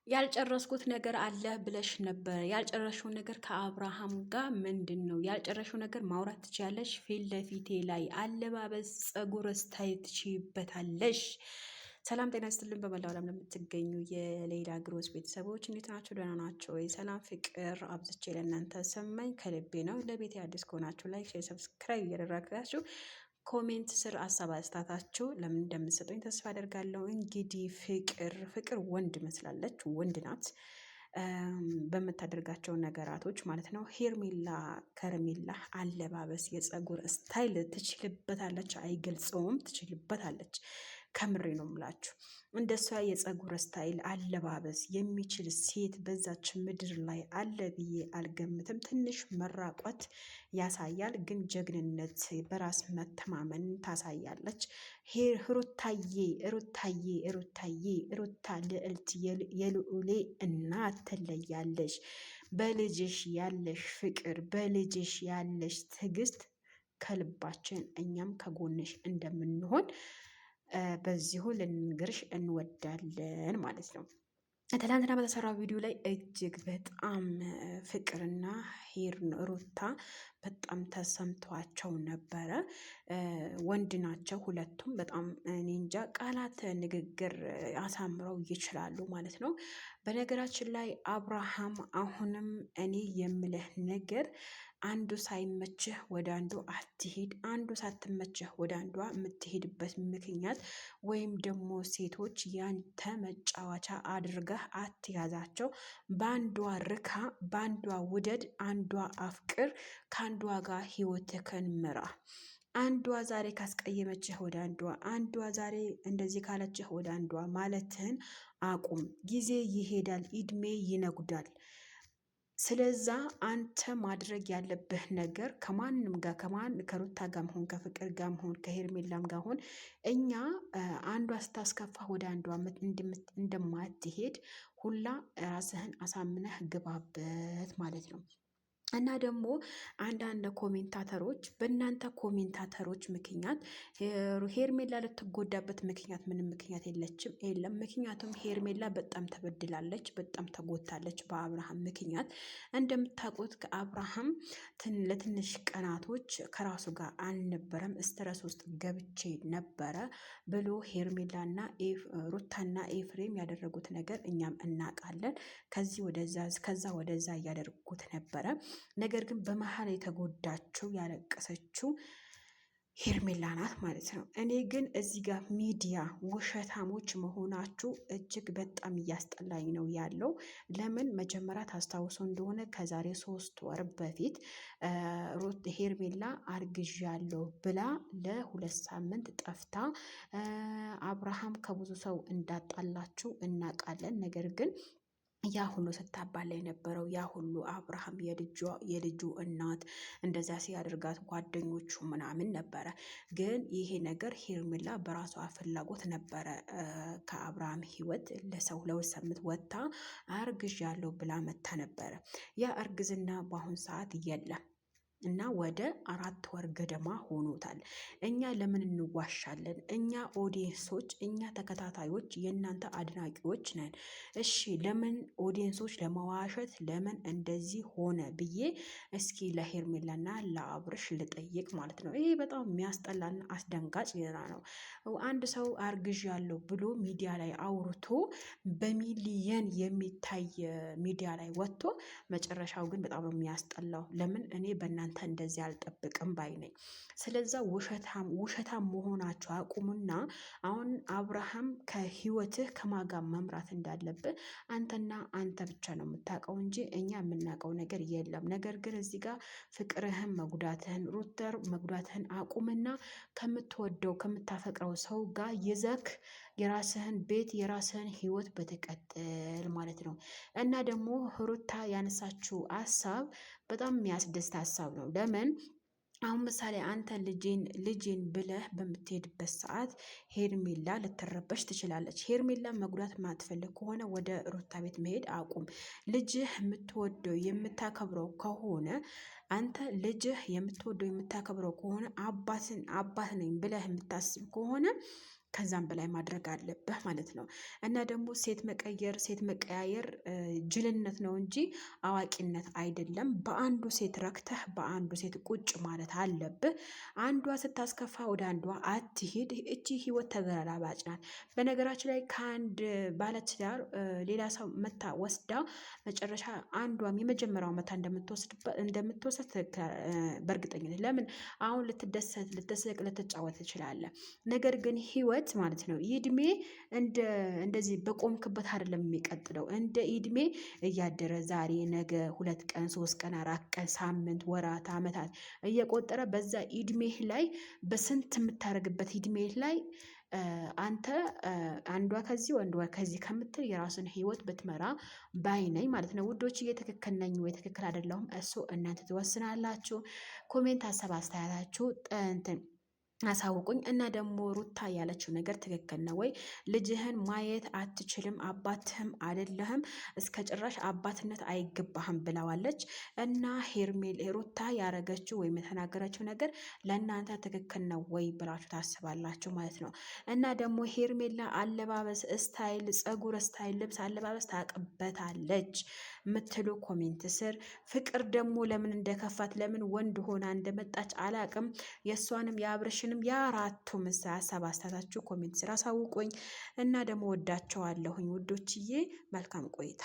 ያልጨረስኩት ነገር አለ ብለሽ ነበር። ያልጨረሽው ነገር ከአብርሃም ጋር ምንድን ነው? ያልጨረሽው ነገር ማውራት ትችያለሽ። ፊት ለፊቴ ላይ አለባበስ፣ ጸጉር ስታይል ትችይበታለሽ። ሰላም ጤና ይስጥልን። በመላው ዓለም ለምትገኙ የሌላ ግሮስ ቤተሰቦች እንዴት ናቸው? ደህና ናቸው ወይ? ሰላም ፍቅር አብዝቼ ለእናንተ ሰማኝ ከልቤ ነው። ለቤት አዲስ ከሆናችሁ ላይክ፣ ሼር፣ ሰብስክራይብ እያደረጋችሁ ኮሜንት ስር ሀሳብ አስተያየታችሁ ለምን እንደምትሰጡኝ ተስፋ አደርጋለሁ። እንግዲህ ፍቅር ወንድ መስላለች፣ ወንድ ናት በምታደርጋቸው ነገራቶች ማለት ነው። ሄርሜላ ከረሜላ አለባበስ፣ የፀጉር ስታይል ትችልበታለች፣ አይገልጸውም፣ ትችልበታለች። ከምሬ ነው የምላችሁ። እንደሷ የፀጉር ስታይል አለባበስ የሚችል ሴት በዛች ምድር ላይ አለ ብዬ አልገምትም። ትንሽ መራቆት ያሳያል፣ ግን ጀግንነት፣ በራስ መተማመን ታሳያለች። ሩታ ልዕልት፣ የልዑሌ እናት ትለያለሽ። በልጅሽ ያለሽ ፍቅር፣ በልጅሽ ያለሽ ትዕግስት ከልባችን እኛም ከጎንሽ እንደምንሆን በዚሁ ልንገርሽ እንወዳለን ማለት ነው። ትላንትና በተሰራው ቪዲዮ ላይ እጅግ በጣም ፍቅርና ሩታ በጣም ተሰምቷቸው ነበረ። ወንድ ናቸው ሁለቱም። በጣም እኔ እንጃ ቃላት ንግግር አሳምረው ይችላሉ ማለት ነው። በነገራችን ላይ አብርሃም አሁንም እኔ የምልህ ነገር አንዱ ሳይመችህ ወደ አንዱ አትሄድ። አንዱ ሳትመችህ ወደ አንዷ የምትሄድበት ምክንያት ወይም ደግሞ ሴቶች ያንተ መጫወቻ አድርገህ አትያዛቸው። በአንዷ ርካ፣ በአንዷ ውደድ፣ አንዷ አፍቅር፣ ከአንዷ ጋር ህይወትህን ምራ። አንዷ ዛሬ ካስቀየመችህ ወደ አንዷ፣ አንዷ ዛሬ እንደዚህ ካለችህ ወደ አንዷ ማለትህን አቁም። ጊዜ ይሄዳል፣ እድሜ ይነጉዳል። ስለዛ አንተ ማድረግ ያለብህ ነገር ከማንም ጋር ከሩታ ጋር መሆን፣ ከፍቅር ጋር መሆን፣ ከሄርሜላም ጋር ሆን እኛ አንዷ ስታስከፋ ወደ አንዷ እንደማትሄድ ሁላ ራስህን አሳምነህ ግባበት ማለት ነው። እና ደግሞ አንዳንድ ኮሜንታተሮች በእናንተ ኮሜንታተሮች ምክንያት ሄርሜላ ልትጎዳበት ምክንያት ምንም ምክንያት የለም። ምክንያቱም ሄርሜላ በጣም ተበድላለች፣ በጣም ተጎድታለች በአብርሃም ምክንያት። እንደምታውቁት ከአብርሃም ለትንሽ ቀናቶች ከራሱ ጋር አልነበረም፣ ስትረስ ውስጥ ገብቼ ነበረ ብሎ ሄርሜላና ሩታና ኤፍሬም ያደረጉት ነገር እኛም እናውቃለን። ከዛ ወደዛ እያደረጉት ነበረ። ነገር ግን በመሀል የተጎዳችው ያለቀሰችው ሄርሜላ ናት ማለት ነው። እኔ ግን እዚህ ጋር ሚዲያ ውሸታሞች መሆናችሁ እጅግ በጣም እያስጠላኝ ነው ያለው። ለምን መጀመሪያ ታስታውሶ እንደሆነ ከዛሬ 3 ወር በፊት ሄርሜላ አርግዣለሁ ብላ ለ2 ሳምንት ጠፍታ አብርሃም ከብዙ ሰው እንዳጣላችሁ እናውቃለን። ነገር ግን ያ ሁሉ ስታባላ የነበረው ያ ሁሉ አብርሃም የልጁ እናት እንደዛ ሲያደርጋት ጓደኞቹ ምናምን ነበረ። ግን ይሄ ነገር ሄርሜላ በራሷ ፍላጎት ነበረ ከአብርሃም ህይወት ለ2 ሳምንት ወጥታ አርግዣለሁ ብላ መታ ነበረ። ያ እርግዝና በአሁን ሰዓት የለም እና ወደ 4 ወር ገደማ ሆኖታል። እኛ ለምን እንዋሻለን? እኛ ኦዲየንሶች፣ እኛ ተከታታዮች፣ የእናንተ አድናቂዎች ነን። እሺ ለምን ኦዲየንሶች ለመዋሸት ለምን እንደዚህ ሆነ ብዬ እስኪ ለሄርሜላና ለአብርሽ ልጠይቅ ማለት ነው። ይሄ በጣም የሚያስጠላና አስደንጋጭ ዜና ነው። አንድ ሰው አርግዣለሁ ብሎ ሚዲያ ላይ አውርቶ በሚሊየን የሚታይ ሚዲያ ላይ ወጥቶ መጨረሻው ግን በጣም ነው የሚያስጠላው። ለምን እኔ በእናንተ እንደዚህ አልጠብቅም ባይ ነኝ። ስለዛ ውሸታም መሆናቸው አቁሙና አሁን አብርሃም ከህይወትህ ከማጋ መምራት እንዳለብህ አንተና አንተ ብቻ ነው የምታውቀው እንጂ እኛ የምናውቀው ነገር የለም። ነገር ግን እዚህ ጋር ፍቅርህን መጉዳትህን ሩተር መጉዳትህን አቁምና ከምትወደው ከምታፈቅረው ሰው ጋር ይዘክ የራስህን ቤት የራስህን ህይወት በተቀጥል ማለት ነው። እና ደግሞ ሩታ ያነሳችው ሀሳብ በጣም የሚያስደስት ሀሳብ ነው። ለምን አሁን ምሳሌ አንተ ልጄን ብለህ በምትሄድበት ሰዓት ሄርሜላ ልትረበሽ ትችላለች። ሄርሜላ መጉዳት ማትፈልግ ከሆነ ወደ ሩታ ቤት መሄድ አቁም። ልጅህ የምትወደው የምታከብረው ከሆነ አንተ ልጅህ የምትወደው የምታከብረው ከሆነ አባት ነኝ ብለህ የምታስብ ከሆነ ከዛም በላይ ማድረግ አለብህ ማለት ነው። እና ደግሞ ሴት መቀየር ሴት መቀያየር ጅልነት ነው እንጂ አዋቂነት አይደለም። በአንዱ ሴት ረክተህ በአንዱ ሴት ቁጭ ማለት አለብህ። አንዷ ስታስከፋ ወደ አንዷ አትሂድ። እቺ ህይወት ተገላባጭ ናት። በነገራችን ላይ ከአንድ ባለትዳር ሌላ ሰው መታ ወስዳ መጨረሻ አንዷም የመጀመሪያው መታ እንደምትወስድ በእርግጠኝነት ለምን አሁን ልትደሰት ልትስቅ ልትጫወት ትችላለህ። ነገር ግን ህይወት ማለት ነው ይድሜ እንደዚህ በቆምክበት አይደለም የሚቀጥለው። እንደ ኢድሜ እያደረ ዛሬ ነገ 2 ቀን 3 ቀን 4 ቀን ሳምንት ወራት አመታት እየቆጠረ በዛ ኢድሜህ ላይ በስንት የምታደርግበት ኢድሜህ ላይ አንተ አንዷ ከዚህ ወንዷ ከዚህ ከምትል የራስን ህይወት ብትመራ ባይ ነኝ ማለት ነው። ውዶች ትክክል ነኝ ወይ ትክክል አይደለሁም? እሱ እናንተ ትወስናላችሁ። ኮሜንት ሀሳብ አስተያየታችሁ እንትን አሳውቁኝ። እና ደግሞ ሩታ ያለችው ነገር ትክክል ነው ወይ? ልጅህን ማየት አትችልም፣ አባትህም አይደለህም፣ እስከ ጭራሽ አባትነት አይገባህም ብለዋለች። እና ሩታ ያረገችው ወይም የተናገረችው ነገር ለእናንተ ትክክል ነው ወይ ብላችሁ ታስባላችሁ ማለት ነው። እና ደግሞ ሄርሜላ አለባበስ ስታይል፣ ፀጉር ስታይል፣ ልብስ አለባበስ ታቅበታለች የምትሉ ኮሜንት ስር ፍቅር ደግሞ ለምን እንደከፋት ለምን ወንድ ሆና እንደመጣች አላቅም። የእሷንም የአብርሽንም የአራቱ ሀሳብ አስተያየታችሁ ኮሜንት ስር አሳውቁኝ። እና ደግሞ ወዳቸዋለሁኝ ውዶችዬ፣ መልካም ቆይታ